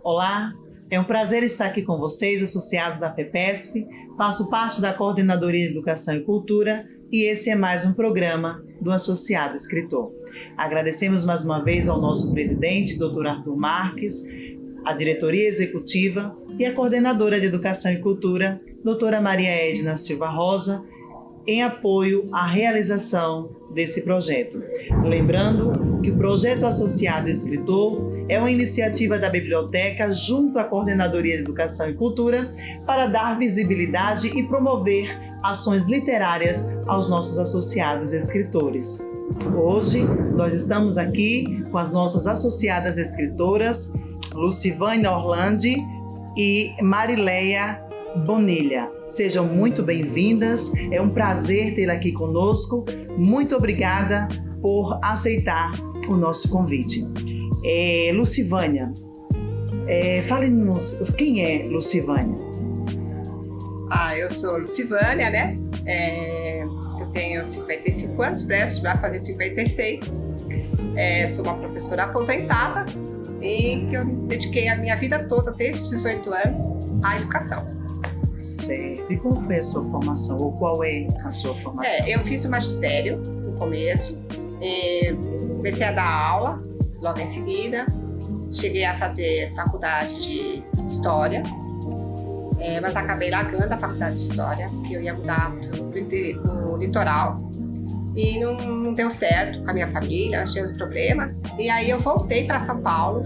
Olá, é um prazer estar aqui com vocês, associados da FEPESP. Faço parte da Coordenadoria de Educação e Cultura e esse é mais um programa do Associado Escritor. Agradecemos mais uma vez ao nosso presidente, Dr. Arthur Marques, a diretoria executiva e a coordenadora de Educação e Cultura, doutora Maria Edna Silva Rosa, em apoio à realização desse projeto. Lembrando que o Projeto Associado Escritor é uma iniciativa da Biblioteca junto à Coordenadoria de Educação e Cultura para dar visibilidade e promover ações literárias aos nossos associados escritores. Hoje, nós estamos aqui com as nossas associadas escritoras, Lucivânia Orlandi e Marileia Bonilha. Sejam muito bem-vindas, é um prazer tê-la aqui conosco. Muito obrigada por aceitar o nosso convite. Lucivânia, fale-nos quem é Lucivânia? Eu sou Lucivânia, né? Eu tenho 55 anos, prestes a fazer 56. Sou uma professora aposentada e que eu dediquei a minha vida toda, desde os 18 anos, à educação. Certo. E qual foi a sua formação? Ou qual é a sua formação? Eu fiz o magistério no começo, comecei a dar aula logo em seguida, cheguei a fazer faculdade de História, mas acabei largando a faculdade de História, porque eu ia mudar para o litoral e não deu certo com a minha família, nós tínhamos problemas, e aí eu voltei para São Paulo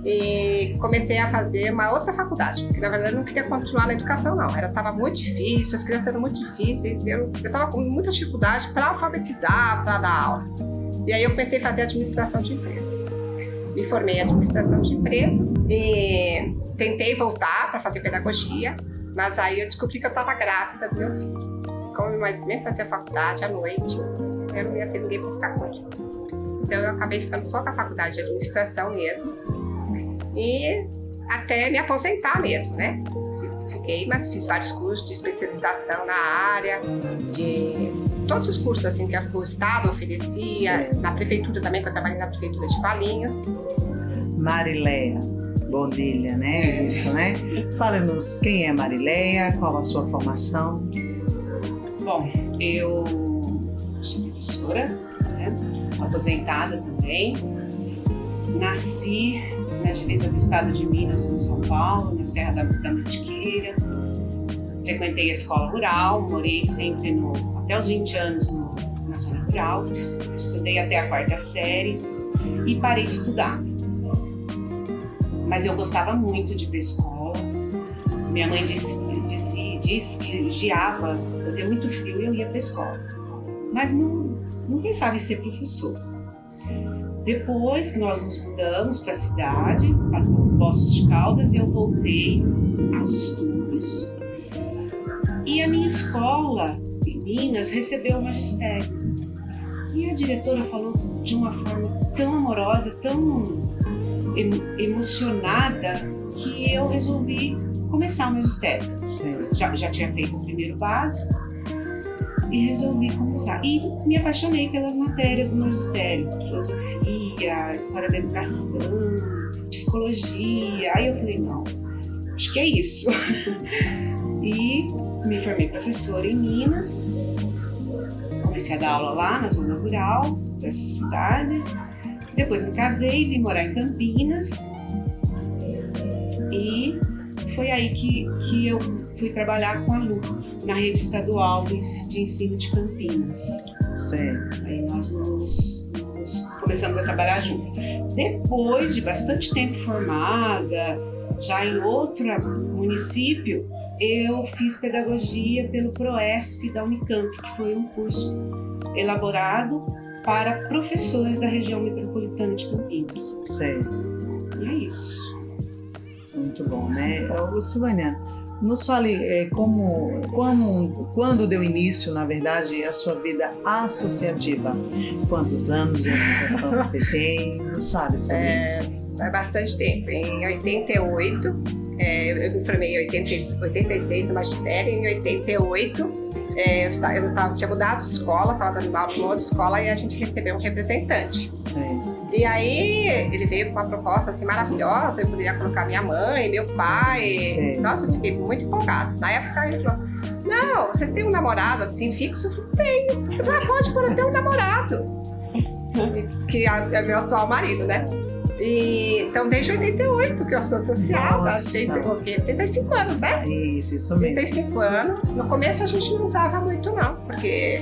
e comecei a fazer uma outra faculdade, porque na verdade eu não queria continuar na educação não, estava muito difícil, as crianças eram muito difíceis, eu estava com muita dificuldade para alfabetizar, para dar aula. E aí eu comecei a fazer administração de empresas. Me formei em administração de empresas e tentei voltar para fazer pedagogia, mas aí eu descobri que eu estava grávida do meu filho. Como meu marido também fazia faculdade à noite, eu não ia ter ninguém para ficar com ele. Então eu acabei ficando só com a faculdade de administração mesmo, e até me aposentar mesmo, né? Mas fiz vários cursos de especialização na área, de todos os cursos assim que o Estado oferecia, na prefeitura também, que eu trabalhei na prefeitura de Valinhos. Marileia Bonilha, né? Isso, né? Fala-nos quem é Marileia, qual a sua formação? Bom, eu sou professora, né? Aposentada também. Nasci na divisa do estado de Minas com São Paulo, na Serra da Mantiqueira. Frequentei a escola rural, morei sempre até os 20 anos na zona rural. Estudei até a 4ª série e parei de estudar. Mas eu gostava muito de ir para a escola. Minha mãe disse que geava, fazia muito frio e eu ia para a escola. Mas não pensava em ser professora. Depois que nós nos mudamos para a cidade, para Poços de Caldas, eu voltei aos estudos e a minha escola em Minas recebeu o magistério. E a diretora falou de uma forma tão amorosa, tão emocionada, que eu resolvi começar o magistério. Já tinha feito o primeiro básico e resolvi começar. E me apaixonei pelas matérias do magistério, filosofia, história da educação, psicologia. Aí eu falei, não, acho que é isso. E me formei professora em Minas, comecei a dar aula lá na zona rural dessas cidades. Depois me casei, vim morar em Campinas e foi aí que eu fui trabalhar com a Lu, na rede estadual de ensino de Campinas. Certo. Aí nós começamos a trabalhar juntos. Depois de bastante tempo formada, já em outro município, eu fiz pedagogia pelo PROESP da Unicamp, que foi um curso elaborado para professores da região metropolitana de Campinas. Certo. E é isso. Muito bom, né? Lucivânia, nos fale quando deu início, na verdade, a sua vida associativa. Quantos anos de associação você tem? Nos fale sobre isso. Faz bastante tempo. Em 88, eu me formei em 86 no magistério, em 88 eu tinha mudado de escola, estava dando aula em outra escola e a gente recebeu um representante. Sim. E aí ele veio com uma proposta assim maravilhosa, eu poderia colocar minha mãe, meu pai. Sim. Nossa, eu fiquei muito empolgada. Na época ele falou, não, você tem um namorado assim fixo? Eu falei, tenho. Eu falei, pode pôr até um namorado. Que é meu atual marido, né? E, então, desde 88 que eu sou social, tá? Desde 35 anos, né? Isso mesmo. 35 anos. No começo a gente não usava muito, não, porque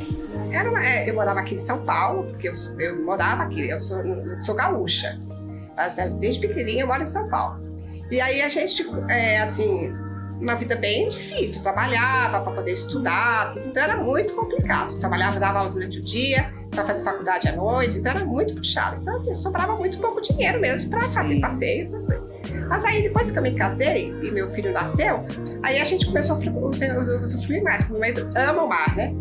eu morava aqui em São Paulo, porque eu morava aqui, eu sou gaúcha. Mas desde pequenininha eu moro em São Paulo. E aí a gente, assim, uma vida bem difícil, trabalhava para poder estudar, tudo, então era muito complicado. Trabalhava, dava aula durante o dia, para fazer faculdade à noite, então era muito puxado. Então, assim, sobrava muito pouco dinheiro mesmo para fazer passeios, essas coisas. Mas aí, depois que eu me casei e meu filho nasceu, aí a gente começou a usufruir mais, porque o meu marido ama o mar, né?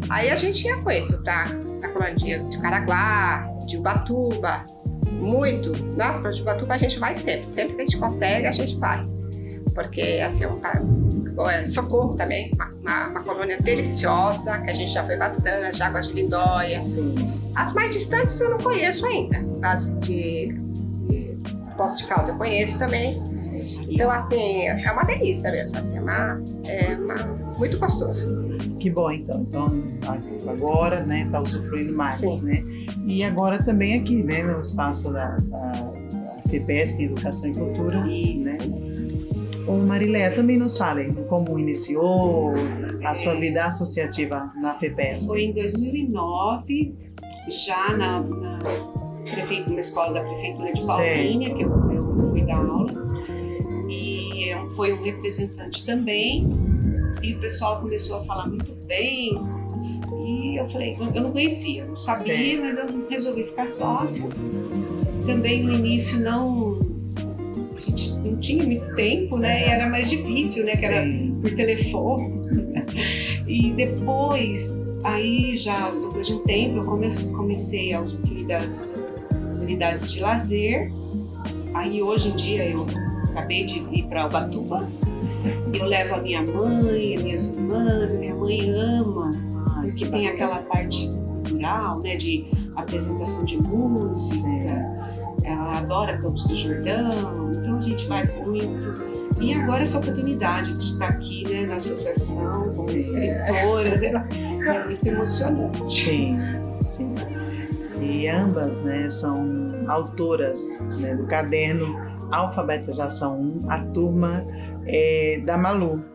Aí a gente ia muito pra colônia de Caraguá, de Ubatuba, muito. Nossa, para Ubatuba a gente vai sempre. Sempre que a gente consegue, a gente vai. Porque, assim, Socorro também, uma colônia deliciosa, que a gente já foi bastante, Águas de Lindóia. Sim. As mais distantes eu não conheço ainda. As de Poços de Caldas eu conheço também. Então, assim, é uma delícia mesmo, assim, muito gostoso. Que bom, então. Então, agora, né, tá usufruindo mais, Sim. né? E agora também aqui, né, no espaço da FEPESP, Educação e Cultura, né? O Mariléia, também nos fale como iniciou a sua vida associativa na FEPESP. Foi em 2009, já na escola da Prefeitura de Paulínia, que eu fui dar aula. E foi um representante também. E o pessoal começou a falar muito bem. E eu falei, eu não conhecia, não sabia, Sim. mas eu resolvi ficar sócia. Também no início a gente não tinha muito tempo, né? E era mais difícil, né? Que era por telefone. E depois, depois de um tempo, eu comecei a usufruir das unidades de lazer. Aí hoje em dia eu acabei de ir para Ubatuba. Eu levo a minha mãe, as minhas irmãs, a minha mãe ama, porque tem aquela parte cultural, né? De apresentação de música. Ela adora Campos do Jordão, então a gente vai muito. E agora essa oportunidade de estar aqui, né, na associação, como escritoras, é muito emocionante. Sim, sim. E ambas, né, são autoras, né, do caderno Alfabetização 1, a turma da Malu.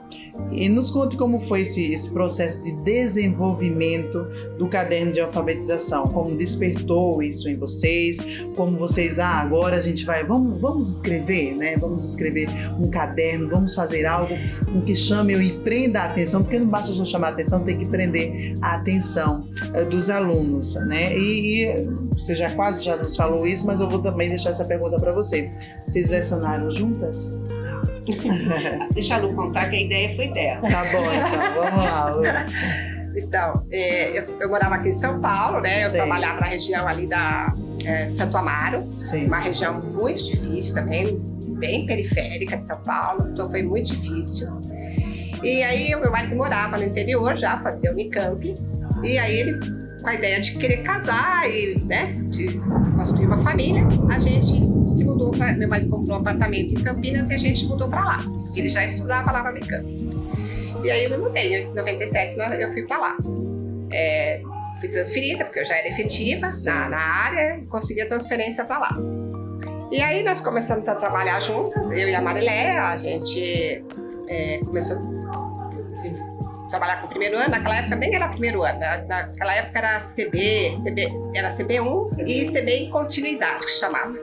E nos conte como foi esse processo de desenvolvimento do caderno de alfabetização, como despertou isso em vocês, como vocês, agora a gente vamos escrever, né? Vamos escrever um caderno, vamos fazer algo com que chame e prenda a atenção, porque não basta só chamar a atenção, tem que prender a atenção dos alunos, né? E você quase já nos falou isso, mas eu vou também deixar essa pergunta para você. Vocês lecionaram juntas? Deixa a Lu contar que a ideia foi dela. Tá bom, então, vamos lá, Lu. Então, eu morava aqui em São Paulo, né? Eu trabalhava na região ali da Santo Amaro, uma região muito difícil também, bem periférica de São Paulo, então foi muito difícil. E aí o meu marido morava no interior, já fazia Unicamp, e aí ele, com a ideia de querer casar e, né, de construir uma família, a gente se mudou para. Meu marido comprou um apartamento em Campinas e a gente mudou para lá. Ele já estudava lá na Unicamp. E aí eu me mudei. Em 97 eu fui para lá. Fui transferida, porque eu já era efetiva na área, e consegui a transferência para lá. E aí nós começamos a trabalhar juntas, eu e a Mariléia. A gente começou a trabalhar com o primeiro ano. Naquela época nem era primeiro ano, naquela época era era CB1 e CB em continuidade, que chamava.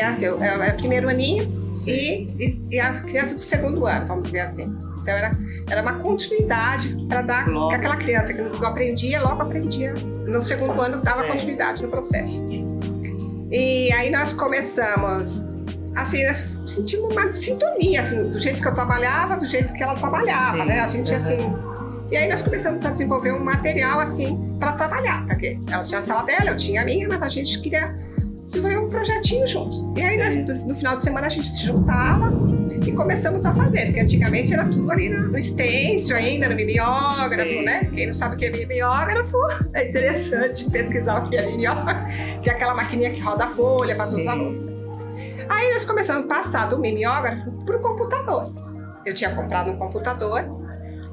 Assim, era o primeiro aninho e a criança do segundo ano, vamos dizer assim. Então era uma continuidade para dar aquela criança que não aprendia, logo aprendia. No segundo ano dava continuidade no processo. E aí nós começamos, assim, nós sentimos uma sintonia, assim, do jeito que eu trabalhava, do jeito que ela trabalhava, né? A gente, assim... E aí nós começamos a desenvolver um material, assim, para trabalhar, porque ela tinha a sala dela, eu tinha a minha, mas a gente queria foi um projetinho juntos. E aí, no final de semana, a gente se juntava e começamos a fazer, porque antigamente era tudo ali no stencil ainda, no mimeógrafo, né? Quem não sabe o que é mimeógrafo, é interessante pesquisar o que é mimeógrafo, que é aquela maquininha que roda a folha para todos os alunos. Aí nós começamos a passar do mimeógrafo para o computador. Eu tinha comprado um computador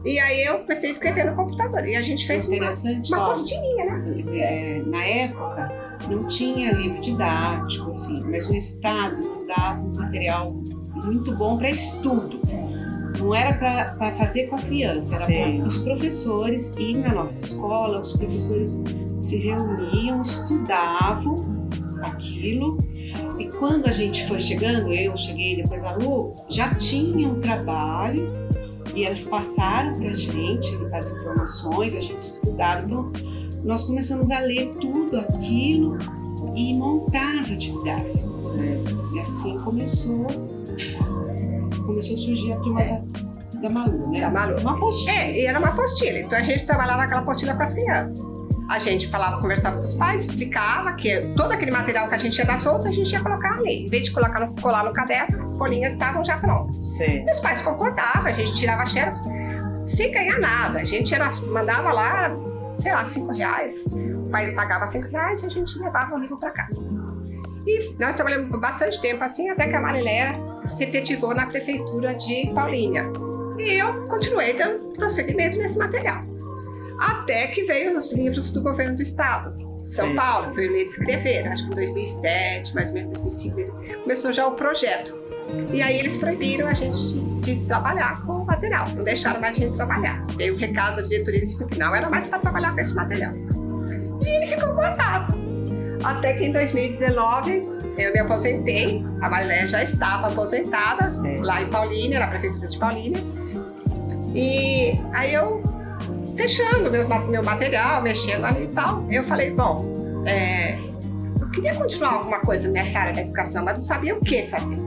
e aí eu comecei a escrever no computador. E a gente fez uma apostilinha, né? Na época, não tinha livro didático, assim, mas o Estado dava um material muito bom para estudo. Não era para fazer com a criança, era para os professores. E na nossa escola, os professores se reuniam, estudavam aquilo. E quando a gente foi chegando, eu cheguei, depois a Lu, já tinha um trabalho e elas passaram para a gente as informações, a gente estudava. Então, nós começamos a ler tudo aquilo e montar as atividades. E assim começou a surgir a turma da Malu, né? Da Malu. Uma apostila. E era uma apostila. Então a gente trabalhava aquela apostila com as crianças. A gente conversava com os pais, explicava que todo aquele material que a gente ia dar solto, a gente ia colocar ali. Em vez de colar no caderno, as folhinhas estavam já prontas. Sim. E os pais concordavam, a gente tirava xerox sem ganhar nada. A gente mandava lá, sei lá, R$5. O pai pagava R$5 e a gente levava o livro para casa. E nós trabalhamos por bastante tempo assim, até que a Mariléia se efetivou na prefeitura de Paulínia. E eu continuei dando prosseguimento nesse material. Até que veio os livros do governo do estado, São Paulo, veio ler e escrever, acho que em 2007, mais ou menos 2005, começou já o projeto. E aí eles proibiram a gente de trabalhar com o material, não deixaram mais a gente trabalhar. Veio o recado da diretoria disse que não era mais para trabalhar com esse material. E ele ficou guardado. Até que em 2019 eu me aposentei, a Mariléia já estava aposentada lá em Paulínia, na prefeitura de Paulínia. E aí eu, fechando meu material, mexendo ali e tal, eu falei, bom, eu queria continuar alguma coisa nessa área da educação, mas não sabia o que fazer.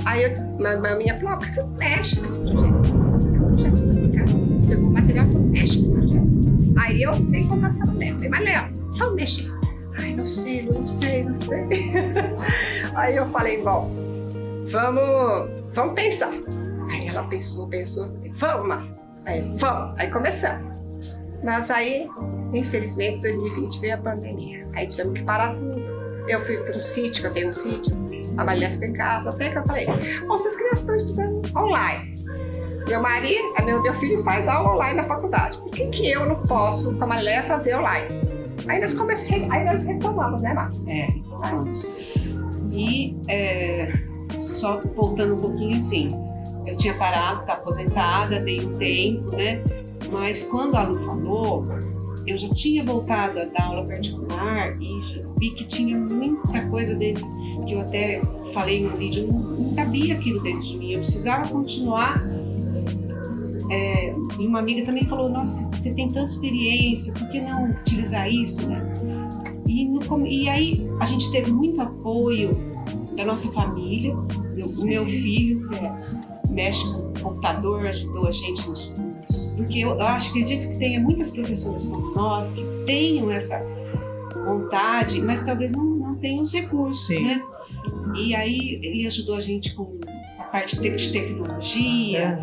Aí a minha falou, por que você não mexe nesse projeto? É um projeto complicado. Pegou o material e falou, mexe nesse projeto. Aí eu dei contato com a Léo. Falei, mas Léo, vamos mexer. Ai, não sei. Aí eu falei, bom, vamos pensar. Aí ela pensou, vamos, Mar. Vamos. Aí começamos. Mas aí, infelizmente, 2020 veio a pandemia. Aí tivemos que parar tudo. Eu fui para um sítio, que eu tenho um sítio. A Maria ficou em casa. Até que eu falei, bom, essas crianças estão estudando online. Meu filho faz aula online na faculdade. Por que eu não posso, com a Maria, fazer online? Aí nós retomamos, né, Mar? Retomamos. E só voltando um pouquinho assim, eu tinha parado, estava aposentada, dei um tempo, né? Mas quando a Lu falou, eu já tinha voltado a dar aula particular e vi que tinha muita coisa dentro, que eu até falei no vídeo, não cabia aquilo dentro de mim, eu precisava continuar. E uma amiga também falou, nossa, você tem tanta experiência, por que não utilizar isso, né? E aí a gente teve muito apoio da nossa família, o meu filho, que mexe com o computador, ajudou a gente nos cursos, porque eu acredito que tenha muitas professoras como nós que tenham essa vontade, mas talvez não tenham os recursos, né? E aí ele ajudou a gente com a parte de tecnologia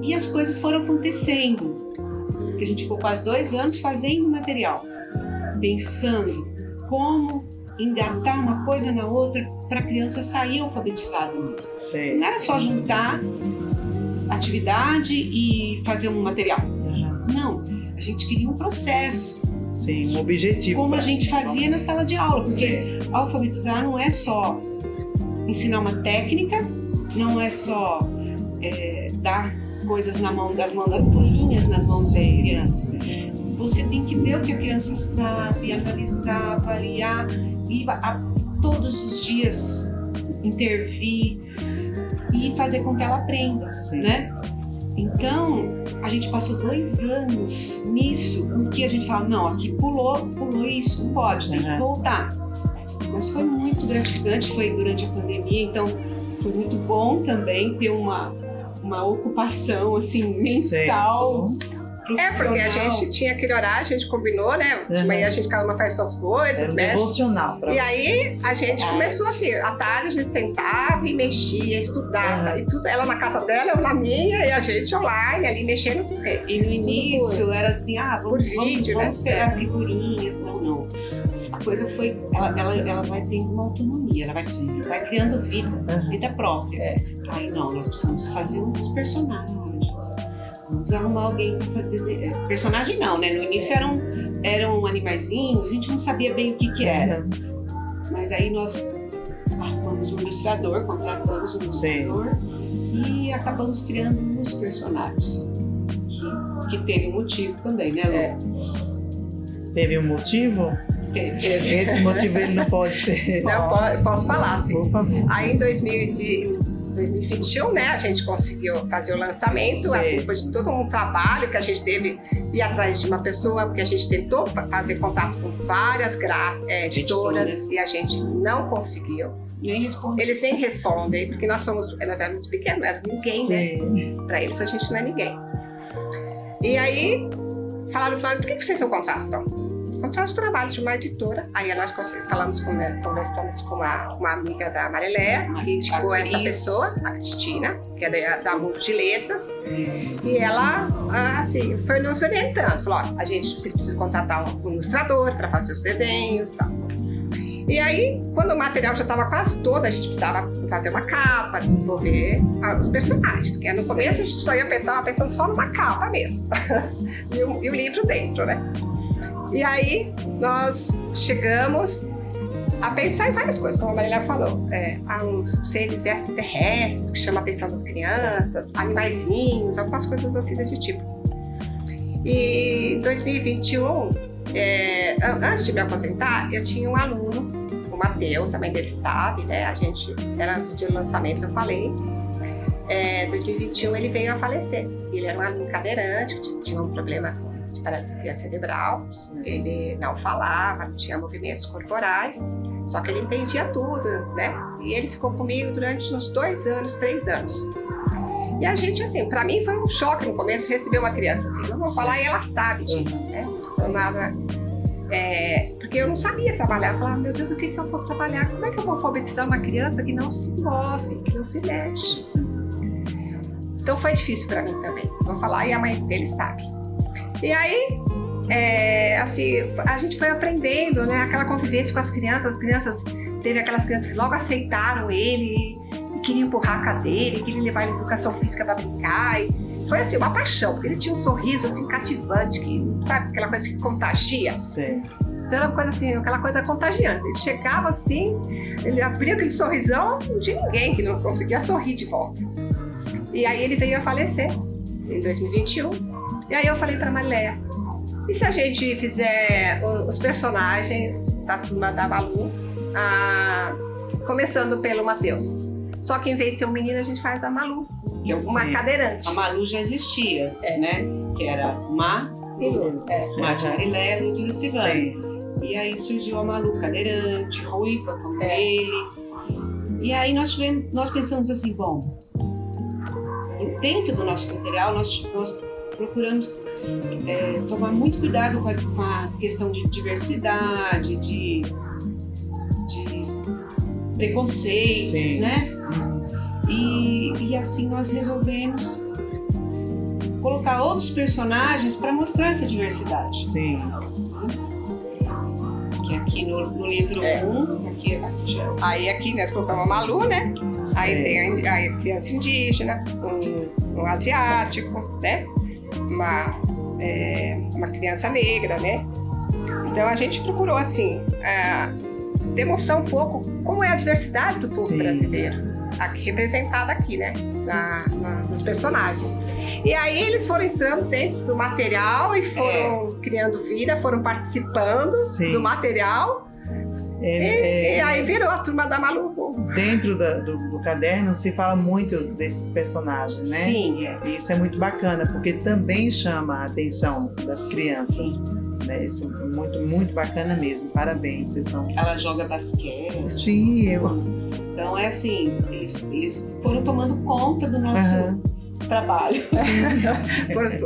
e as coisas foram acontecendo, porque a gente ficou quase 2 anos fazendo material, pensando como engatar uma coisa na outra para a criança sair alfabetizada mesmo. Não era só juntar atividade e fazer um material. Não, a gente queria um processo. Sim, um objetivo. Como a gente fazia na sala de aula, porque alfabetizar não é só ensinar uma técnica, não é só dar coisas das folhinhas nas mãos das crianças. Você tem que ver o que a criança sabe, analisar, avaliar e todos os dias intervir e fazer com que ela aprenda, né? Então, a gente passou 2 anos nisso, em que a gente fala, não, aqui pulou isso, não pode, tem que voltar. Mas foi muito gratificante, foi durante a pandemia, então foi muito bom também ter uma ocupação assim mental, profissional. porque a gente tinha aquele horário, a gente combinou, né? De manhã a gente cada uma faz suas coisas, Era devocional pra E vocês. aí a gente começou assim, à tarde a gente sentava e mexia, estudava, e tudo, ela na casa dela, eu na minha, e a gente online ali mexendo tudo. E no início era assim, vamos vídeo, vamos né? pegar figurinhas. Não. A coisa foi, ela vai tendo uma autonomia, ela vai criando vida própria. Aí não, nós precisamos fazer uns personagens. Vamos arrumar alguém para fazer. Personagem não, né? No início eram animaizinhos, a gente não sabia bem o que era. Mas aí nós arrumamos um ilustrador, contratamos um ilustrador e acabamos criando uns personagens. Que teve um motivo também, né, Lu? Teve um motivo? Teve. Esse motivo ele não pode ser. Não, eu posso falar, assim. Por favor. Aí em 2021, né, a gente conseguiu fazer o lançamento, assim, depois de todo um trabalho que a gente teve ir atrás de uma pessoa, porque a gente tentou fazer contato com várias editoras e a gente não conseguiu. Nem respondeu. Eles nem respondem, porque nós éramos pequenos, era ninguém, né? Pra eles a gente não é ninguém. E aí, falaram pra nós, por que vocês não contratam? Contrato o trabalho de uma editora. Aí nós conversamos com uma amiga da Marileia, que indicou essa pessoa, a Cristina, que é da Mundo de Letras. E ela, assim, foi nos orientando. Falou, a gente precisa contratar um ilustrador para fazer os desenhos e tal. E aí, quando o material já estava quase todo, a gente precisava fazer uma capa, desenvolver os personagens. Porque no começo a gente só estava pensando só numa capa mesmo. e o livro dentro, né? E aí, nós chegamos a pensar em várias coisas, como a Marília falou. Há uns seres extraterrestres que chamam a atenção das crianças, animaizinhos, algumas coisas assim desse tipo. E em 2021, antes de me aposentar, eu tinha um aluno, o Matheus, a mãe dele sabe, né? A gente, era no dia do lançamento, eu falei. Em 2021 ele veio a falecer. Ele era um aluno cadeirante, que tinha um problema de paralisia cerebral. Ele não falava, não tinha movimentos corporais, só que ele entendia tudo, né? E ele ficou comigo durante uns 2 anos, 3 anos. E a gente, assim, pra mim foi um choque no começo receber uma criança assim. Eu vou falar e ela sabe disso, né? Muito formada. Porque eu não sabia trabalhar. Eu falava, meu Deus, o que eu vou trabalhar? Como é que eu vou alfabetizar uma criança que não se move, que não se mexe? Então foi difícil pra mim também. Vou falar e a mãe dele sabe. E aí, assim, a gente foi aprendendo, né? Aquela convivência com as crianças. Teve aquelas crianças que logo aceitaram ele e queriam empurrar a cadeira, e queriam levar ele em educação física pra brincar. E foi assim, uma paixão, porque ele tinha um sorriso assim cativante, que, sabe, aquela coisa que contagia. Sim. Então era uma coisa assim, aquela coisa contagiante. Ele chegava assim, ele abria aquele sorrisão, não tinha ninguém que não conseguia sorrir de volta. E aí ele veio a falecer em 2021. E aí eu falei pra Marileia, e se a gente fizer os personagens da turma da Malu, começando pelo Matheus? Só que em vez de ser um menino, a gente faz a Malu, que é uma cadeirante. A Malu já existia, né? Que era Malu de Marileia, Lu de Lucivano. E aí surgiu a Malu cadeirante, ruiva como ele. E aí nós pensamos assim, bom, dentro do nosso material nós procuramos tomar muito cuidado com a questão de diversidade, de preconceitos, né? E assim nós resolvemos colocar outros personagens para mostrar essa diversidade. Sim. Que aqui no livro 1, aqui já. Aí aqui nós colocamos a Malu, né? Sim. Aí tem a criança indígena, um asiático, né? Uma criança negra, né? Então a gente procurou assim demonstrar um pouco como é a diversidade do povo brasileiro, aqui, representada aqui, né? Nos personagens. E aí eles foram entrando dentro do material e foram criando vida, foram participando do material. E aí virou a turma da Malu. Dentro do caderno se fala muito desses personagens, né? Sim. E isso é muito bacana, porque também chama a atenção das crianças. Né? Isso é muito, muito bacana mesmo. Parabéns, vocês estão... Ela joga basquete. Sim, Então é assim, eles foram tomando conta do nosso... trabalho.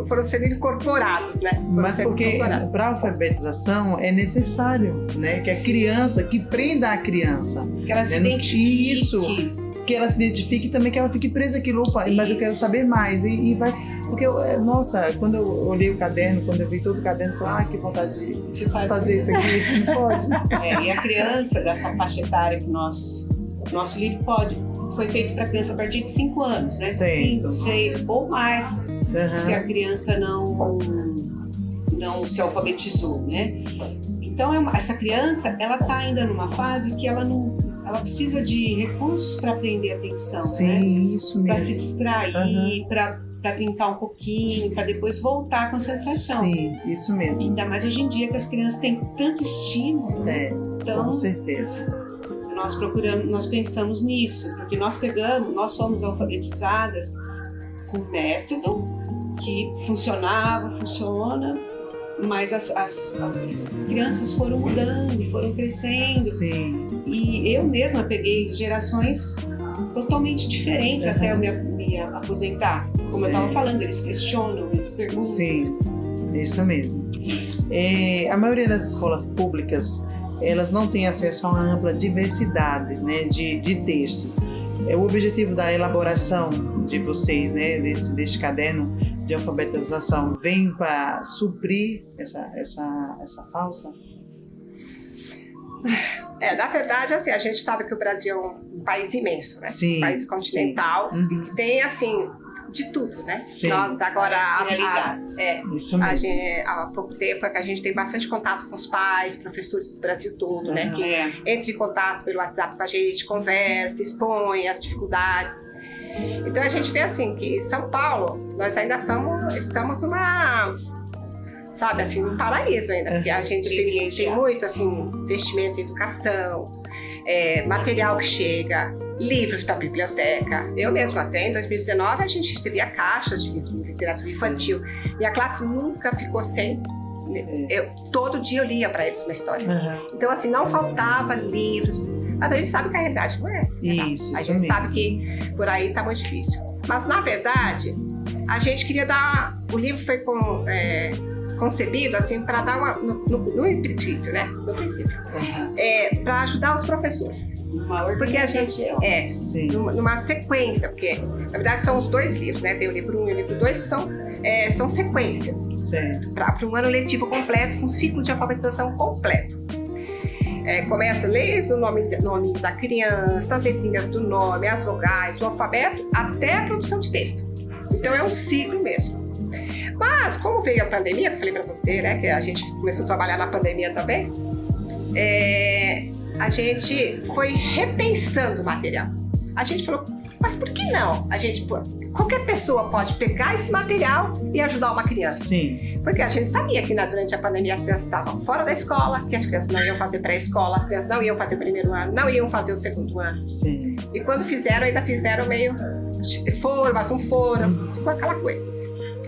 Foram sendo incorporados, né? Mas porque para a alfabetização é necessário, né? Que a criança, que prenda a criança. Que ela se identifique. Isso. Que ela se identifique também, que ela fique presa aquilo, mas eu quero saber mais. E vai, porque, nossa, quando eu olhei o caderno, quando eu vi todo o caderno, eu falei, que vontade de fazer isso aqui, não pode. E a criança dessa faixa etária que nosso livro foi feito para criança a partir de 5 anos, né? 5, 6 ou mais, se a criança não se alfabetizou, né? Então, essa criança, ela está ainda numa fase que ela precisa de recursos para aprender atenção, sim, né? Isso mesmo. Para se distrair, para brincar um pouquinho, para depois voltar à concentração. Sim, isso mesmo. Ainda mais hoje em dia que as crianças têm tanto estímulo, né? Então, com certeza. Nós pensamos nisso, porque nós fomos alfabetizadas com um método que funciona, mas as crianças foram mudando e foram crescendo. Sim. E eu mesma peguei gerações totalmente diferentes até eu me aposentar. Como eu estava falando, eles questionam, eles perguntam. Sim, isso mesmo. A maioria das escolas públicas, elas não têm acesso a uma ampla diversidade, né, de textos. O objetivo da elaboração de vocês, né, deste caderno de alfabetização, vem para suprir essa falta? Na verdade, assim, a gente sabe que o Brasil é um país imenso, né? Sim, um país continental, sim. Tem, assim, de tudo, né? Sim. Nós agora, Isso mesmo. Há pouco tempo, a gente tem bastante contato com os pais, professores do Brasil todo, né? Que entra em contato pelo WhatsApp com a gente, conversa, expõe as dificuldades. Então a gente vê assim que São Paulo, nós ainda estamos numa, sabe, assim, um paraíso ainda, porque a gente tem muito assim, investimento em educação, material que chega, livros para a biblioteca. Eu mesma até em 2019 a gente recebia caixas de literatura infantil. Minha classe nunca ficou sem. Todo dia eu lia para eles uma história. Então assim, não faltava livros. Mas a gente sabe que a realidade não é essa. Né? Isso a gente mesmo. sabe que por aí está muito difícil. Mas na verdade, a gente queria dar. O livro foi concebido assim para dar no princípio, né? No princípio, para ajudar os professores. Porque a gente numa sequência, porque na verdade são os 2 livros, né? Tem o livro 1 e o livro 2 que são sequências para um ano letivo completo, com um ciclo de alfabetização completo. Começa desde o nome da criança, as letrinhas do nome, as vogais, o alfabeto, até a produção de texto. Então é um ciclo mesmo. Mas como veio a pandemia, que eu falei para você, né, que a gente começou a trabalhar na pandemia também, a gente foi repensando o material. A gente falou, mas por que não? Qualquer pessoa pode pegar esse material e ajudar uma criança. Sim. Porque a gente sabia que durante a pandemia as crianças estavam fora da escola, que as crianças não iam fazer pré-escola, as crianças não iam fazer o 1º ano, não iam fazer o 2º ano. Sim. E quando fizeram, ainda fizeram meio... Foram, mas não foram, ficou aquela coisa.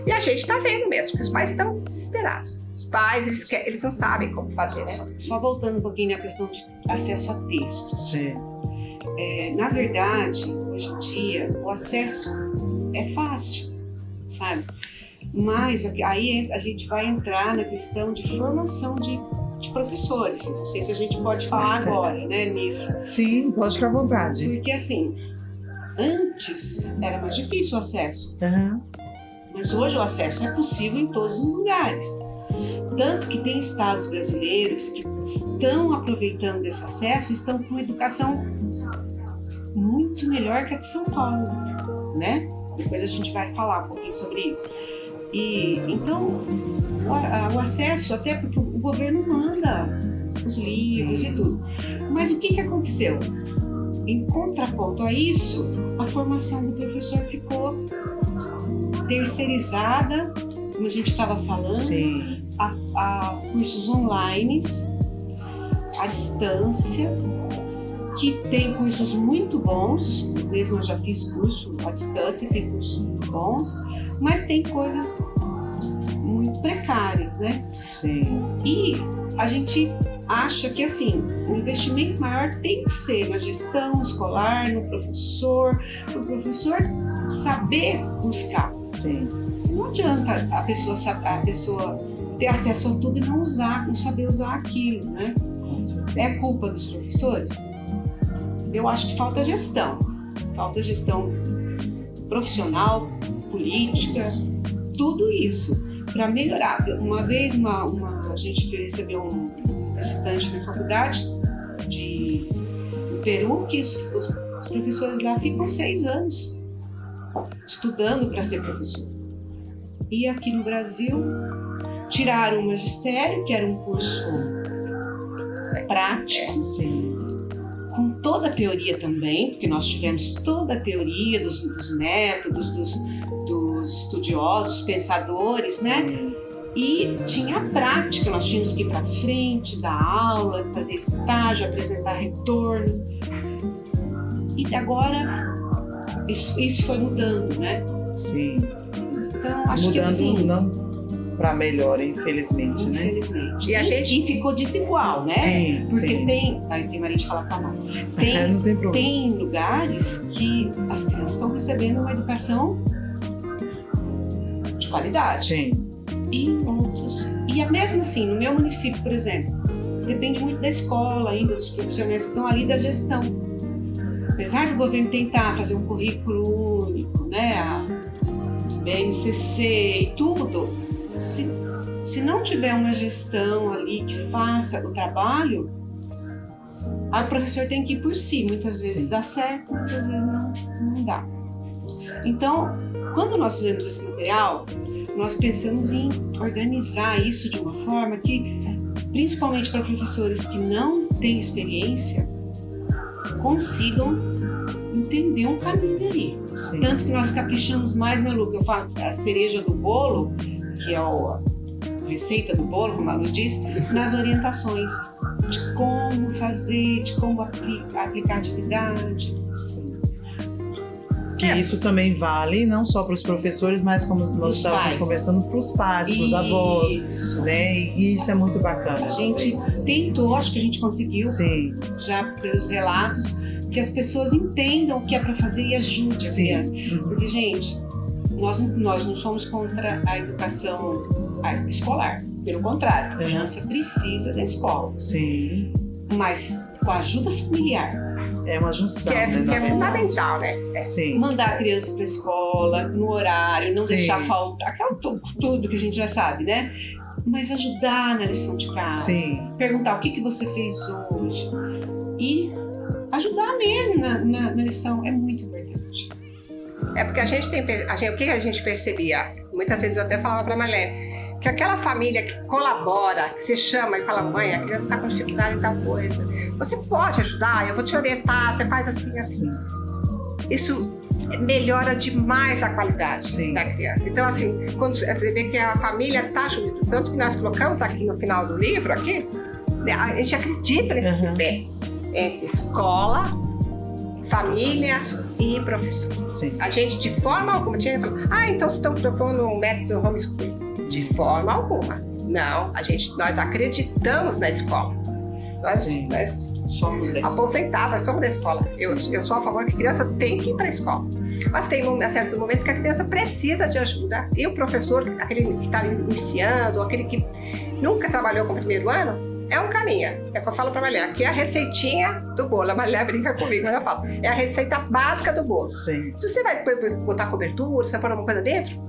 E a gente está vendo mesmo que os pais estão desesperados. Os pais, eles não sabem como fazer, né? Só voltando um pouquinho na questão de acesso a texto. Sim. Na verdade, hoje em dia, o acesso é fácil, sabe? Mas aí a gente vai entrar na questão de formação de professores. Não sei se a gente pode falar agora, né, nisso. Sim, pode ficar à vontade. Porque assim, antes era mais difícil o acesso. Mas hoje o acesso é possível em todos os lugares. Tanto que tem estados brasileiros que estão aproveitando desse acesso, estão com uma educação muito melhor que a de São Paulo, né? Depois a gente vai falar um pouquinho sobre isso. E então o acesso, até porque o governo manda os livros e tudo. Mas o que aconteceu? Em contraponto a isso, a formação do professor ficou terceirizada, como a gente estava falando, a cursos online, à distância, que tem cursos muito bons, mesmo eu já fiz curso à distância, tem cursos muito bons, mas tem coisas muito precárias, né? Sim. E a gente acha que assim, o investimento maior tem que ser na gestão escolar, no professor, para o professor saber buscar. Sim. Não adianta a pessoa ter acesso a tudo e não saber usar aquilo, né? É culpa dos professores? Eu acho que falta gestão profissional, política, tudo isso para melhorar. Uma vez a gente recebeu um visitante na faculdade no Peru, que os professores lá ficam 6 anos estudando para ser professor. E aqui no Brasil tiraram o magistério, que era um curso prático, com toda a teoria também, porque nós tivemos toda a teoria dos métodos, dos estudiosos, pensadores, né? E tinha a prática, nós tínhamos que ir para frente, dar aula, fazer estágio, apresentar retorno. E agora isso foi mudando, né? Sim. Então, acho mudando, que assim, não para melhor, infelizmente, né? E a gente ficou desigual, né? Sim, porque sim. tem Maria de falar com a mão. Não tem problema. Tem lugares que as crianças estão recebendo uma educação de qualidade. Sim. E outros. E mesmo assim, no meu município, por exemplo, depende muito da escola ainda, dos profissionais que estão ali da gestão. Apesar do governo tentar fazer um currículo único, né? A BNCC e tudo, se não tiver uma gestão ali que faça o trabalho, aí o professor tem que ir por si. Muitas vezes dá certo, muitas vezes não dá. Então, quando nós fizemos esse material, nós pensamos em organizar isso de uma forma que, principalmente para professores que não têm experiência, consigam entender um caminho ali. Sim. Tanto que nós caprichamos mais na Lu, que eu falo, a cereja do bolo, que é a receita do bolo, como a Lu disse, nas orientações de como fazer, de como aplicar atividade. Sim. Que isso também vale não só para os professores, mas como nós estávamos conversando, para os pais, para os avós, né? E isso é muito bacana. A gente tentou, acho que a gente conseguiu, já pelos relatos, que as pessoas entendam o que é para fazer e ajude a criança. Porque, gente, nós não somos contra a educação escolar. Pelo contrário, a criança precisa da escola. Sim. Mas com a ajuda familiar. É uma junção, que é fundamental, né? Sim. Mandar a criança para a escola, no horário, não deixar faltar, tudo que a gente já sabe, né? Mas ajudar na lição de casa. Sim. Perguntar o que você fez hoje. E ajudar mesmo na lição é muito importante. É porque o que a gente percebia? Muitas vezes eu até falava para a Marlene, que aquela família que colabora, que você chama e fala, mãe, a criança está com dificuldade em tal coisa, você pode ajudar, eu vou te orientar, você faz assim. Isso melhora demais a qualidade da criança. Então, assim, quando você vê que a família está junto, tanto que nós colocamos aqui no final do livro, aqui, a gente acredita nesse tripé entre escola, família e professor. Sim. A gente, de forma alguma, tinha falado, então vocês estão propondo um método homeschooling. De forma alguma. Não, nós acreditamos na escola. Nós somos aposentadas, somos da escola. Eu sou a favor que a criança tem que ir para a escola. Mas tem certos momentos que a criança precisa de ajuda. E o professor, aquele que está iniciando, aquele que nunca trabalhou com o primeiro ano, é um caminho. É o que eu falo para a Maria, aqui é a receitinha do bolo. A Maria brinca comigo, mas eu falo, é a receita básica do bolo. Sim. Se você vai botar cobertura, se você vai pôr alguma coisa dentro,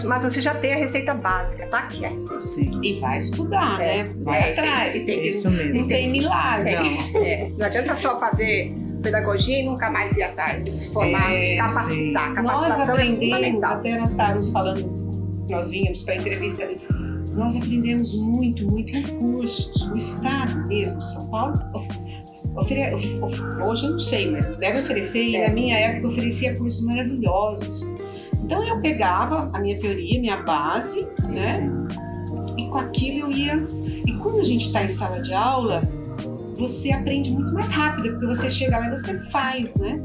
mas você já tem a receita básica, tá aqui a receita. Sim. E vai estudar, né? Vai atrás. Isso mesmo. Não tem milagre. Não adianta só fazer pedagogia e nunca mais ir atrás. Se formar, se capacitar. Nós aprendemos, até nós estávamos falando, nós vínhamos para a entrevista ali, nós aprendemos muito em cursos. O Estado mesmo, São Paulo, hoje eu não sei, mas deve oferecer, e na minha época oferecia cursos maravilhosos. Então eu pegava a minha teoria, minha base, né? E com aquilo eu ia... E quando a gente está em sala de aula, você aprende muito mais rápido, porque você chega lá e você faz, né?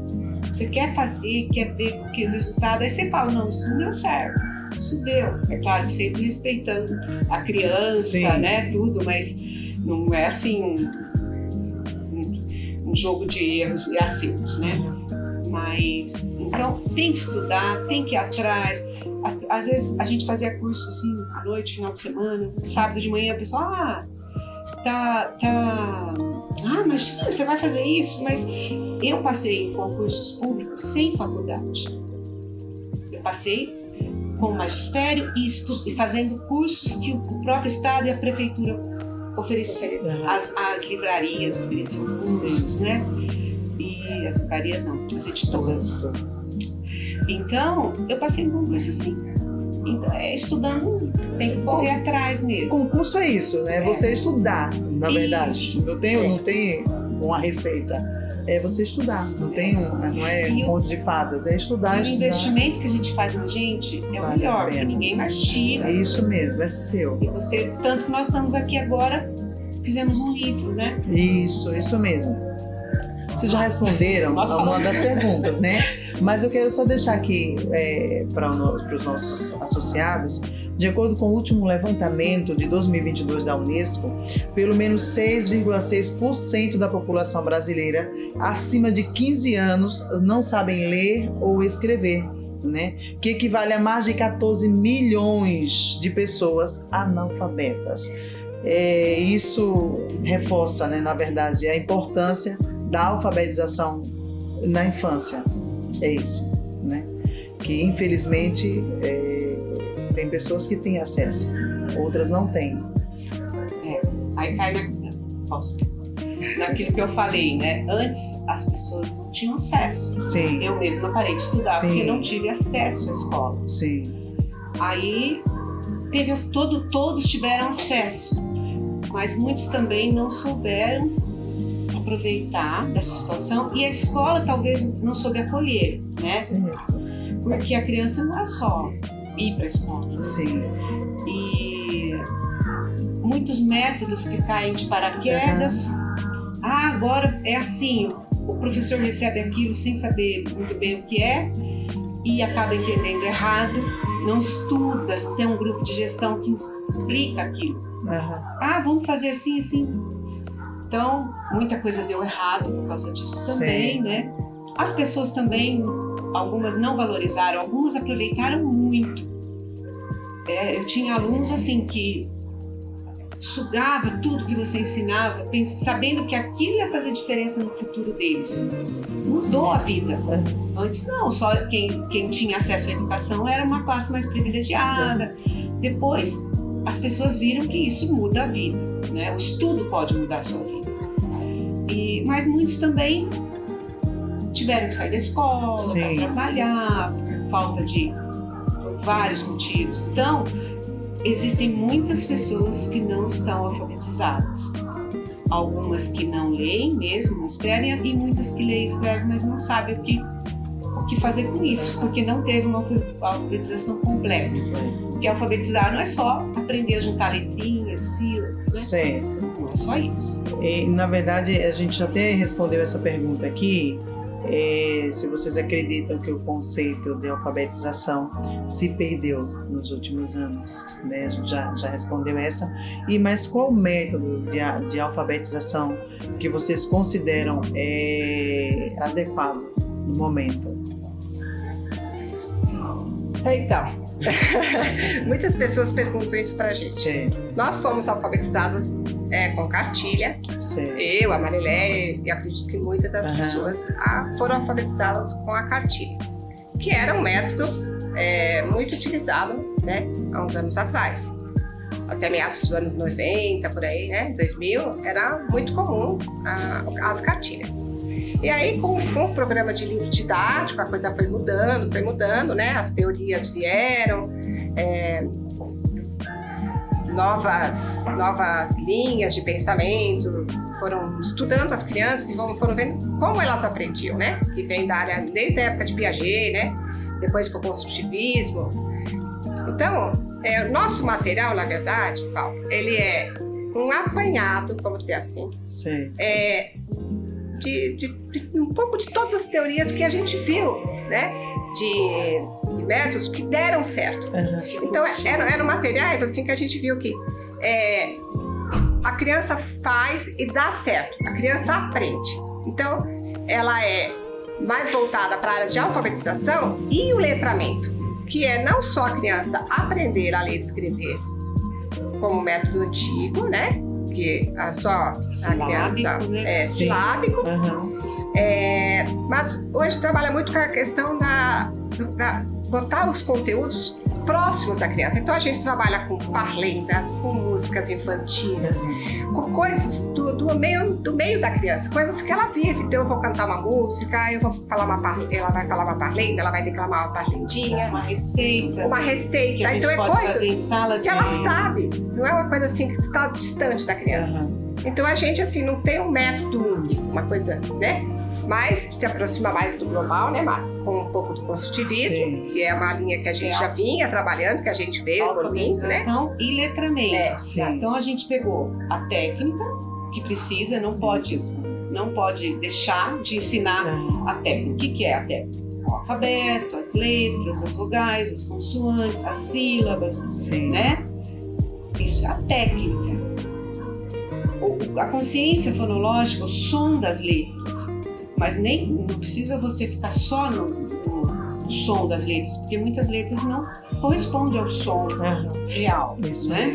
Você quer fazer, quer ver o resultado, aí você fala, não, isso não deu certo, isso deu. É claro, sempre respeitando a criança, né? Tudo, mas Não é assim um jogo de erros e acertos, né? Mas, então, tem que estudar, tem que ir atrás. Às vezes a gente fazia curso assim, à noite, final de semana, sábado de manhã, a pessoa, imagina, você vai fazer isso, mas eu passei em concursos públicos sem faculdade. Eu passei com magistério e fazendo cursos que o próprio Estado e a Prefeitura ofereciam. As livrarias ofereciam cursos, né? E as livrarias não, as editoras. Então, eu passei em concurso assim. Então, estudando, tem que correr atrás mesmo. Concurso é isso, né? Você estudar, na verdade. Não tem uma receita. É você estudar, não é um conto de fadas, é estudar. O investimento que a gente faz na gente é o melhor, porque ninguém mais tira. É isso mesmo, é seu. E você, tanto que nós estamos aqui agora, fizemos um livro, né? Isso mesmo. Vocês já responderam alguma das perguntas, né? Mas eu quero só deixar aqui para os nossos associados, de acordo com o último levantamento de 2022 da Unesco, pelo menos 6,6% da população brasileira acima de 15 anos não sabem ler ou escrever, né? Que equivale a mais de 14 milhões de pessoas analfabetas. Isso reforça, né, na verdade, a importância da alfabetização na infância. É isso, né? Que infelizmente tem pessoas que têm acesso, outras não têm. Aí cai naquilo que eu falei, né? Antes as pessoas não tinham acesso. Sim. Eu mesma parei de estudar porque não tive acesso à escola. Sim. Aí todos tiveram acesso, mas muitos também não souberam aproveitar dessa situação, e a escola talvez não soube acolher, né? Sim. Porque a criança não é só ir para a escola. Sim. E muitos métodos que caem de paraquedas. Agora é assim, o professor recebe aquilo sem saber muito bem o que é e acaba entendendo errado, não estuda, não tem um grupo de gestão que explica aquilo. Vamos fazer assim, assim. Então, muita coisa deu errado por causa disso também, né? As pessoas também, algumas não valorizaram, algumas aproveitaram muito. Eu tinha alunos assim que sugava tudo que você ensinava, sabendo que aquilo ia fazer diferença no futuro deles. Mudou a vida. Antes não, só quem tinha acesso à educação era uma classe mais privilegiada. Depois, as pessoas viram que isso muda a vida, né? O estudo pode mudar a sua vida. Mas muitos também tiveram que sair da escola para trabalhar, por falta por vários motivos. Então, existem muitas pessoas que não estão alfabetizadas. Algumas que não leem mesmo, não escrevem, e muitas que leem e escrevem, mas não sabem o que fazer com isso, porque não teve uma alfabetização completa. Porque alfabetizar não é só aprender a juntar letrinhas, sílabas, né? Certo. Não é só isso. Na verdade, a gente até respondeu essa pergunta aqui, se vocês acreditam que o conceito de alfabetização se perdeu nos últimos anos, né? A gente já respondeu essa. Mas qual o método de alfabetização que vocês consideram adequado no momento? Então, muitas pessoas perguntam isso pra gente. Sim. Nós fomos alfabetizadas com cartilha. Sim. Eu, a Marilé, e acredito que muitas das pessoas foram alfabetizadas com a cartilha, que era um método muito utilizado, né, há uns anos atrás. Até meados dos anos 90, por aí, né, 2000, era muito comum as cartilhas. E aí, com o programa de livro didático, a coisa foi mudando, né? As teorias vieram, novas linhas de pensamento, foram estudando as crianças e foram vendo como elas aprendiam, né? Que vem da área desde a época de Piaget, né? Depois com o construtivismo. Então, o nosso material, na verdade, Paulo, ele é um apanhado, vamos dizer assim, Sim. De um pouco de todas as teorias que a gente viu, né? De métodos que deram certo. Então, eram materiais assim que a gente viu que a criança faz e dá certo, a criança aprende. Então, ela é mais voltada para a área de alfabetização e o letramento, que é não só a criança aprender a ler e escrever como método antigo, né? Que só a criança né? é silábico. Mas hoje trabalha muito com a questão da botar os conteúdos próximos da criança. Então a gente trabalha com parlendas, com músicas infantis, com coisas do meio da criança, coisas que ela vive. Então eu vou cantar uma música, eu vou falar ela vai falar uma parlenda, ela vai declamar uma parlendinha, uma receita. Que a gente então pode fazer em sala que ela sabe, não é uma coisa assim que está distante da criança. Então a gente assim não tem um método único, uma coisa, né? Mas se aproxima mais do global, né, Mar? Com um pouco do construtivismo, que é uma linha que a gente já vinha trabalhando, que a gente veio evoluindo, né? E letramento. Então a gente pegou a técnica que precisa, não pode deixar de ensinar a técnica. O que é a técnica? O alfabeto, as letras, as vogais, as consoantes, as sílabas, né? Isso é a técnica. A consciência fonológica, o som das letras. Mas não precisa você ficar só no som das letras, porque muitas letras não correspondem ao som real, né?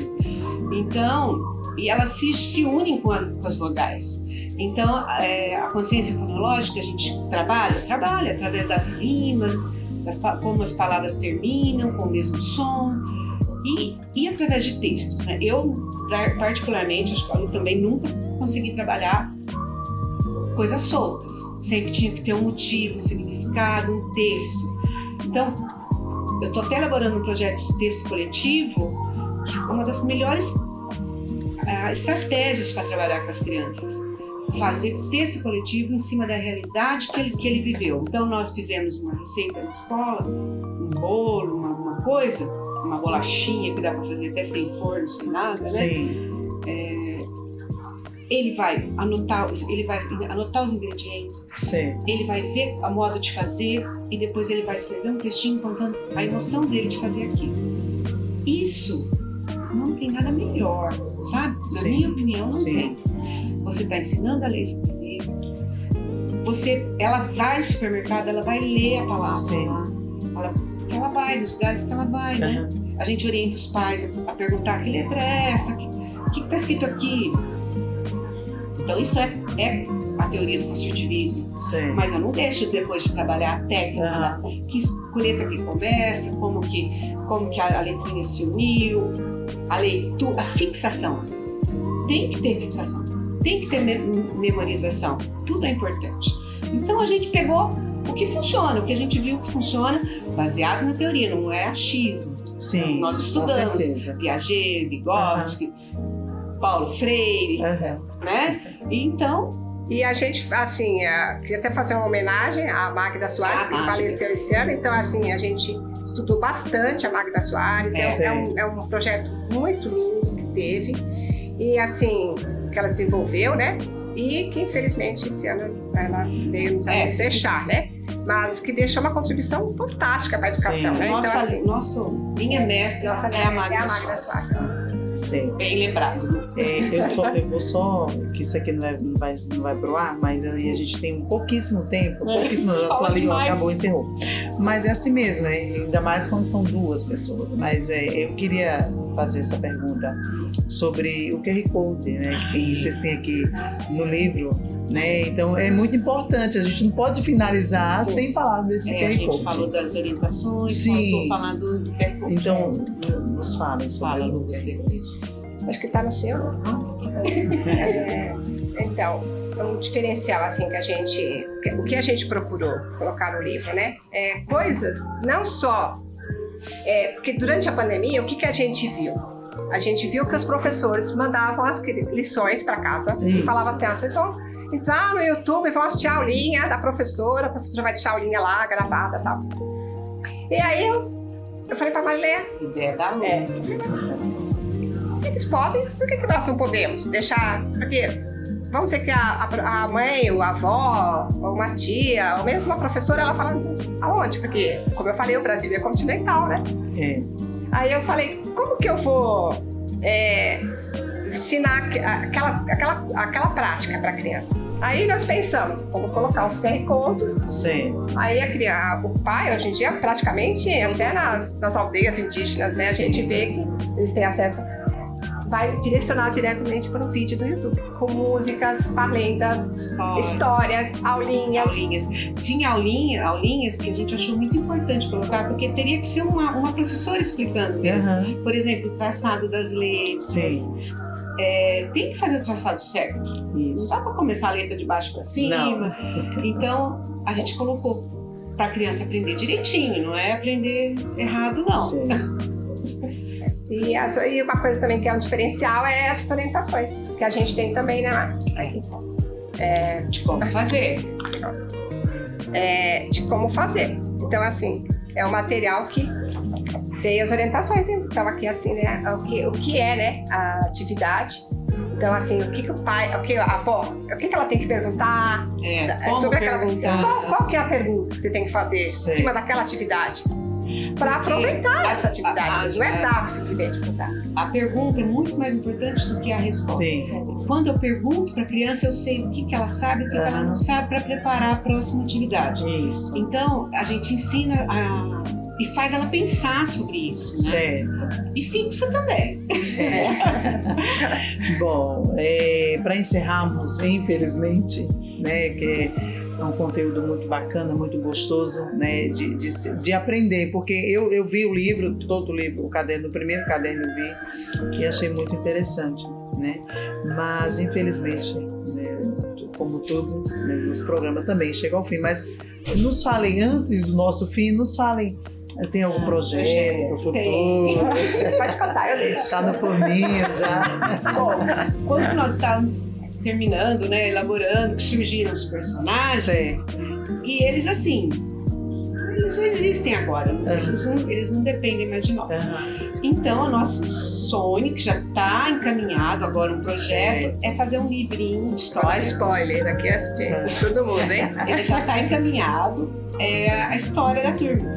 Então, e elas se unem com as vogais. Então, a consciência fonológica a gente trabalha através das rimas, como as palavras terminam com o mesmo som e através de textos, né? Eu, particularmente, acho que eu também nunca consegui trabalhar coisas soltas. Sempre tinha que ter um motivo, um significado, um texto. Então, eu estou até elaborando um projeto de texto coletivo, que é uma das melhores estratégias para trabalhar com as crianças. Fazer texto coletivo em cima da realidade que ele viveu. Então, nós fizemos uma receita na escola, um bolo, uma coisa, uma bolachinha que dá para fazer até sem forno, sem nada, né? Ele vai anotar os ingredientes, ele vai ver a modo de fazer e depois ele vai escrever um textinho contando a emoção dele de fazer aquilo. Isso não tem nada melhor, sabe? Na minha opinião, não tem. Você está ensinando a ler e escrever. Ela vai no supermercado, ela vai ler a palavra lá. Ela vai nos lugares que ela vai, né? A gente orienta os pais a perguntar que letra é essa, o que está escrito aqui. Então isso é a teoria do construtivismo. Mas eu não deixo depois de trabalhar a técnica, que letra que começa, como que a letrinha se uniu, a leitura, a fixação. Tem que ter fixação, tem que ter memorização, tudo é importante. Então a gente pegou o que funciona, o que a gente viu que funciona, baseado na teoria, não é achismo. Nós estudamos Piaget, Vygotsky, Paulo Freire, né? Então, e a gente, assim, queria até fazer uma homenagem à Magda Soares, que faleceu esse ano. Então, assim, a gente estudou bastante a Magda Soares. É um projeto muito lindo que teve. E, assim, que ela desenvolveu, né? E que, infelizmente, esse ano ela veio nos deixar, né? Mas que deixou uma contribuição fantástica para a educação, né? Minha mestra é a Magda Soares. Bem lembrado. Eu vou só, que isso aqui não vai pro ar, mas aí a gente tem pouquíssimo tempo, acabou, encerrou. Mas é assim mesmo, ainda mais quando são duas pessoas. Mas eu queria fazer essa pergunta sobre o QR Code, né, que vocês têm aqui no livro, né? Então é muito importante, a gente não pode finalizar sem falar desse QR Code. A gente falou das orientações, faltou falar do QR Code. Então, nos falem sobre Acho que está no seu. Então, um diferencial assim o que a gente procurou colocar no livro, né? Coisas não só porque durante a pandemia o que a gente viu? A gente viu que os professores mandavam as lições para casa e falavam assim: vocês vão entrar no YouTube e vão assistir a aulinha da professora, a professora vai deixar a aulinha lá gravada e tal. E aí eu falei para a Marilé, ideia da aluna. Eu falei assim, se eles podem, por que nós não podemos deixar? Porque vamos dizer que a mãe, ou a avó, ou uma tia, ou mesmo uma professora, ela fala aonde? Porque, como eu falei, o Brasil é continental, né? Aí eu falei, como que eu vou ensinar aquela prática para a criança. Aí nós pensamos, vamos colocar os QR Codes. Sim. Aí o pai, hoje em dia, praticamente, até nas aldeias indígenas, né, a gente vê que eles têm acesso, vai direcionar diretamente para um vídeo do YouTube, com músicas, lendas, histórias, aulinhas. Tinha aulinhas que a gente achou muito importante colocar, porque teria que ser uma professora explicando mesmo. Uhum. Por exemplo, o traçado das letras. Tem que fazer o traçado certo. Isso. Não dá para começar a letra de baixo para cima. Não. Então, a gente colocou para a criança aprender direitinho, não é aprender errado, não. Sim. E uma coisa também que é um diferencial é essas orientações, que a gente tem também, né? De como fazer. De como fazer. Então, assim, é um material que veio as orientações. Então, aqui, assim, né? O que é, né? A atividade. Então, assim, o que o pai, a avó, o que ela tem que perguntar? Como perguntar? Qual que é a pergunta que você tem que fazer em cima daquela atividade? Para aproveitar essa atividade. Não é dar simplesmente mudar. A pergunta é muito mais importante do que a resposta. Sim. Quando eu pergunto para a criança, eu sei o que ela sabe e o que ela não sabe para preparar a próxima atividade. Isso. Então, a gente ensina e faz ela pensar sobre isso, né? Certo. E fixa também. Bom, para encerrarmos, infelizmente, né, que é um conteúdo muito bacana, muito gostoso, né, de aprender, porque eu vi o livro, todo o livro, o primeiro caderno eu vi, e achei muito interessante, né, mas infelizmente, né, como tudo, né, nosso programa também chega ao fim, mas nos falem, antes do nosso fim, nos falem, tem algum projeto para o futuro? Pode contar, eu deixo. Está no forninho já. Bom, quando nós estávamos terminando, né, elaborando, que surgiram os personagens, e eles assim, eles não existem agora, eles não dependem mais de nós. Então, o nosso sonho, que já está encaminhado agora, um projeto, é fazer um livrinho de história. Spoiler, aqui é todo mundo, hein? Ele já está encaminhado, é a história da turma.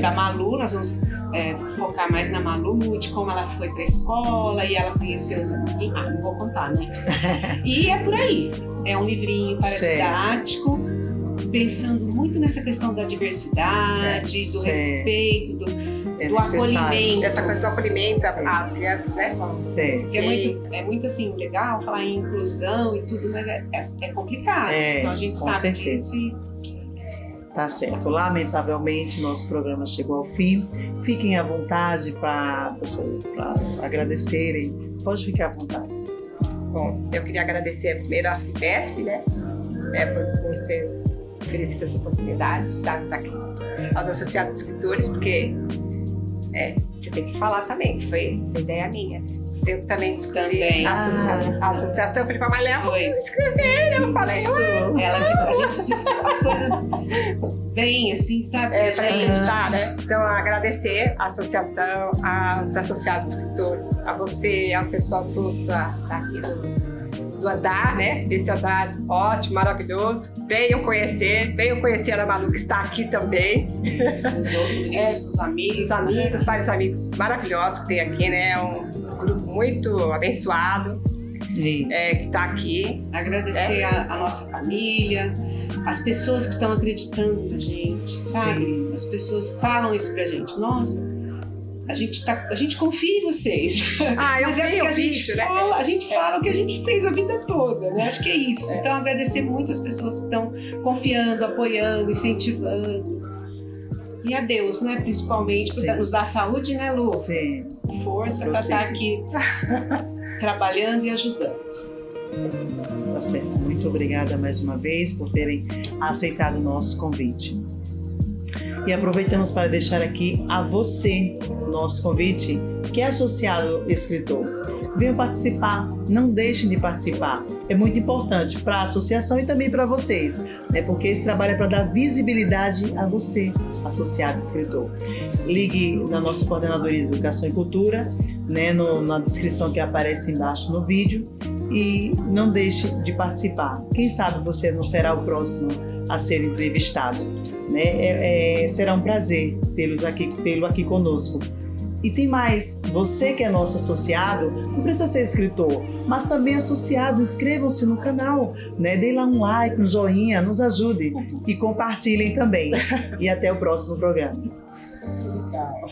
Da Malu, nós vamos focar mais na Malu, de como ela foi para a escola e ela conheceu os amiguinhos. Não vou contar, né? E é por aí. É um livrinho didático, pensando muito nessa questão da diversidade, do respeito, do acolhimento. Essa coisa do acolhimento às crianças, né? É muito assim, legal falar em inclusão e tudo, mas é complicado. Então a gente sabe disso. Tá certo. Lamentavelmente, nosso programa chegou ao fim. Fiquem à vontade para agradecerem. Pode ficar à vontade. Bom, eu queria agradecer primeiro a FIPESP, né? Por nos ter oferecido essa oportunidade de estarmos aqui. Aos associados escritores, porque você tem que falar também, que foi ideia minha. Eu também descobri a associação. Eu falei pra Maléia, vamos escrever. Eu falei, a gente diz, as coisas vêm assim, sabe? Pra acreditar, né? Então, agradecer a associação, aos associados escritores, a você, ao pessoal todo daqui do andar, né? Desse andar ótimo, maravilhoso. Venham conhecer a Ana Malu, que está aqui também. Os outros dos amigos, vários amigos maravilhosos que tem aqui, né? Um grupo muito abençoado que está aqui. Agradecer a nossa família, as pessoas que estão acreditando na gente, sabe? Sim. As pessoas falam isso pra gente. Nossa, a gente confia em vocês. Mas é porque a gente fala o que a gente fez a vida toda, né? Acho que é isso. Então, agradecer muito as pessoas que estão confiando, apoiando, incentivando. E a Deus, né? Principalmente, por nos dar saúde, né, Lu? Sim. Força para estar aqui trabalhando e ajudando. Tá certo. Muito obrigada mais uma vez por terem aceitado o nosso convite. E aproveitamos para deixar aqui a você nosso convite, que é associado escritor. Venham participar, não deixem de participar. É muito importante para a associação e também para vocês, né? Porque esse trabalho é para dar visibilidade a você, associado escritor. Ligue na nossa coordenadoria de Educação e Cultura, né? Na descrição que aparece embaixo no vídeo, e não deixe de participar. Quem sabe você não será o próximo a ser entrevistado, né? Será um prazer tê-lo aqui conosco. E tem mais, você que é nosso associado, não precisa ser escritor, mas também associado, inscrevam-se no canal, né? Deem lá um like, um joinha, nos ajude e compartilhem também. E até o próximo programa. Tchau.